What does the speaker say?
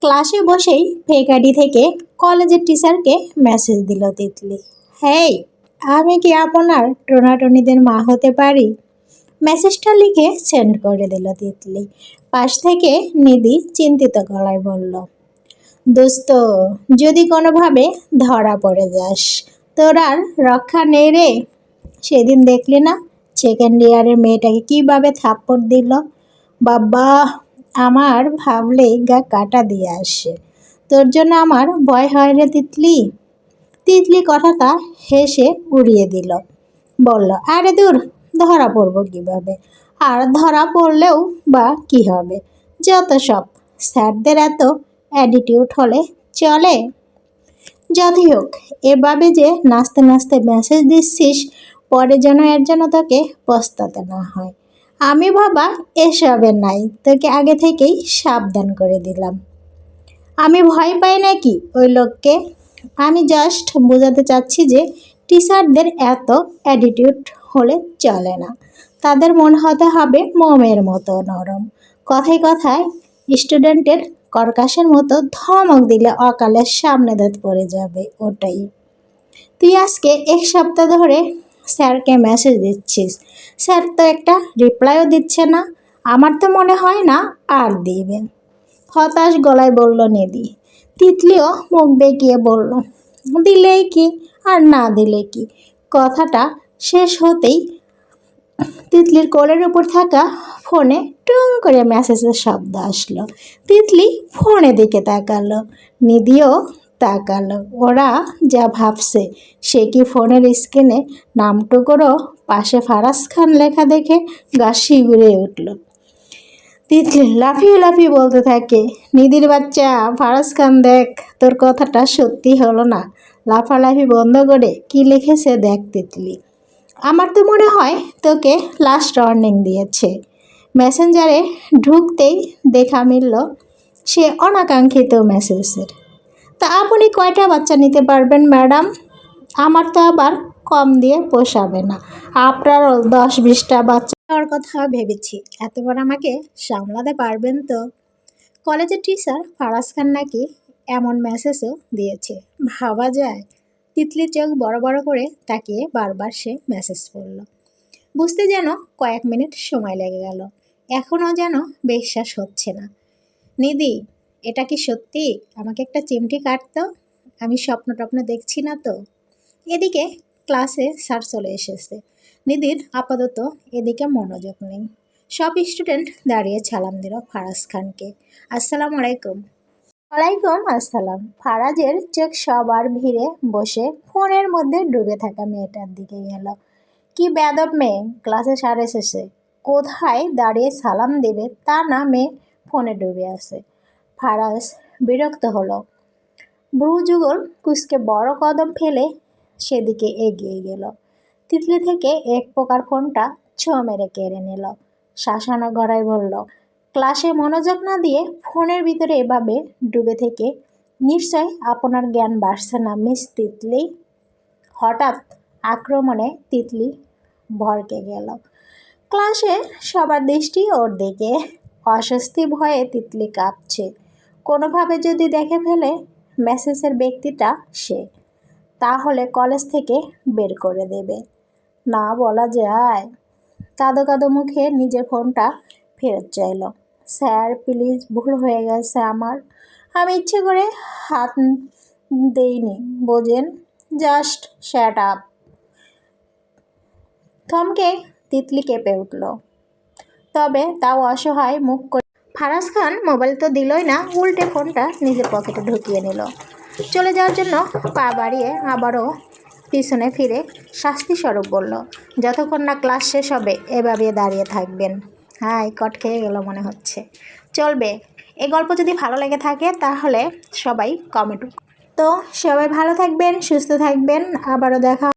ক্লাসে বসেই fake ID থেকে কলেজের টিচারকে মেসেজ দিল তিতলি। হেই, আমি কি আপনার টোনাটনিদের মা হতে পারি? মেসেজটা লিখে সেন্ড করে দিল তিতলি। পাশ থেকে নিধি চিন্তিত গলায় বলল, দোস্ত, যদি কোনোভাবে ধরা পড়ে যাস, তোর আর রক্ষা নেই রে। সেদিন দেখলি না সেকেন্ড ইয়ারের মেয়েটাকে কিভাবে থাপ্পড় দিল? বাবা, আমার ভাবলেই গা কাটা দিয়ে আসে। তোর জন্য আমার ভয় হয় রে তিতলি। তিতলি কথাটা হেসে উড়িয়ে দিল, বলল, আরে দূর, ধরা পড়বো কিভাবে? আর ধরা পড়লেও বা কি হবে? যত সব, স্যারদের এত অ্যাটিটিউড হলে চলে? যতই হোক, এভাবে যে নাচতে নাচতে মেসেজ দিচ্ছিস, পরে যেন এর জন্য তোকে পস্তাতে না হয়। আমি বাবা এসবের নাই, তোকে আগে থেকেই সাবধান করে দিলাম। আমি ভয় পাই নাকি ওই লোককে? আমি জাস্ট বোঝাতে চাচ্ছি যে টিচারদের এত অ্যাটিটিউড হলে চলে না। তাদের মন হতে হবে মোমের মতো নরম। কথায় কথায় স্টুডেন্টের কর্কশের মতো ধমক দিলে অকালের সামনে দাঁত পড়ে যাবে, ওটাই। তুই আজকে এক সপ্তাহ ধরে স্যারকে মেসেজ দিচ্ছিস, স্যার তো একটা রিপ্লাইও দিচ্ছে না। আমার তো মনে হয় না আর দিবে। হতাশ গলায় বলল নিধি। তিতলিও মুখ বেঁকিয়ে বলল, দিলেই কি আর না দিলে কি? কথাটা শেষ হতেই তিতলির কোলের উপর থাকা ফোনে টুং করে মেসেজের শব্দ আসলো। তিতলি ফোনের দিকে তাকালো, নিধিও তাকালো। ওরা যা ভাবছে, সে কি ফোনের স্ক্রিনে নামটুকুরও পাশে ফারাজ খান লেখা দেখে গা শিউরে উঠল। তিতলি লাফিয়ে লাফিয়ে বলতে থাকে, নিধির বাচ্চা, ফারাজ খান দেখ, তোর কথাটা সত্যি হলো না। লাফালাফি বন্ধ করে কি লিখেছে দেখ তিতলি। আমার তো মনে হয় তোকে লাস্ট ওয়ার্নিং দিয়েছে। মেসেঞ্জারে ঢুকতেই দেখা মিলল সে অনাকাঙ্ক্ষিত মেসেজের। তা আপনি কয়টা বাচ্চা নিতে পারবেন ম্যাডাম? আমার তো আবার কম দিয়ে পোষাবে না। আপনারও 10-20টা বাচ্চা নেওয়ার কথা ভেবেছি। এতবার আমাকে সামলাতে পারবেন তো? কলেজের টিচার ফারাজ খান নাকি এমন মেসেজও দিয়েছে, ভাবা যায়? তিতলির চোখ বড় বড় করে তাকিয়ে বারবার সে মেসেজ পড়ল। বুঝতে যেন কয়েক মিনিট সময় লেগে গেল। এখনও যেন বিশ্বাস হচ্ছে না। নিধি, এটা কি সত্যি? আমাকে একটা চিমটি কাটতো। আমি স্বপ্ন টপ্ন দেখছি না তো? এদিকে ক্লাসে স্যার চলে এসেছে। নিধির আপাতত এদিকে মনোযোগ নেই। সব স্টুডেন্ট দাঁড়িয়ে সালাম দিল ফারাজ খানকে। আসসালামু আলাইকুম। ওয়ালাইকুম আসসালাম। ফারাজের চোখ সবার ভিড়ে বসে ফোনের মধ্যে ডুবে থাকা মেয়েটার দিকে গেল। কি বেয়াদব মেয়ে, ক্লাসে স্যার এসেছে, কোথায় দাঁড়িয়ে সালাম দেবে তা না, মেয়ে ফোনে ডুবে আছে। ফারাজ বিরক্ত হলো। ভ্রু যুগল কুঁচকে বড় কদম ফেলে সেদিকে এগিয়ে গেল। তিতলি থেকে এক প্রকার ফোনটা ছো মেরে কেড়ে নিল। শাসানো গড়ায় বলল, ক্লাসে মনোযোগ না দিয়ে ফোনের ভিতরে এভাবে ডুবে থেকে নিশ্চয় আপনার জ্ঞান বাড়ছে না মিস তিতলি। হঠাৎ আক্রমণে তিতলি ভরকে গেল। ক্লাসে সবার দৃষ্টি ওর দিকে। অস্বস্তি ভয়ে তিতলি কাঁপছে। কোনোভাবে যদি দেখে ফেলে মেসেজের ব্যক্তিটা সে, তাহলে কলেজ থেকে বের করে দেবে। না বলা যায়। কাঁদো কাঁদো মুখে নিজের ফোনটা ফেরত চাইল। স্যার প্লিজ, ভুল হয়ে গেছে আমার। আমি ইচ্ছে করে হাত দেইনি, বোঝেন। Just shut up. থমকে তিতলি কেঁপে উঠল, তবে তাও অসহায় মুখ করে। ফারাজ খান মোবাইল তো দিলই না, উল্টে ফোনটা নিজের পকেটে ঢুকিয়ে নিল। চলে যাওয়ার জন্য পা বাড়িয়ে আবারও পিছনে ফিরে শাস্তিস্বরূপ বলল, যতক্ষণ না ক্লাস শেষ হবে এভাবে দাঁড়িয়ে থাকবেন। হ্যাঁ, কট খেয়ে গেল মনে হচ্ছে। চলবে। এই গল্প যদি ভালো লেগে থাকে তাহলে সবাই কমেন্ট। তো সবাই ভালো থাকবেন, সুস্থ থাকবেন, আবারও দেখা।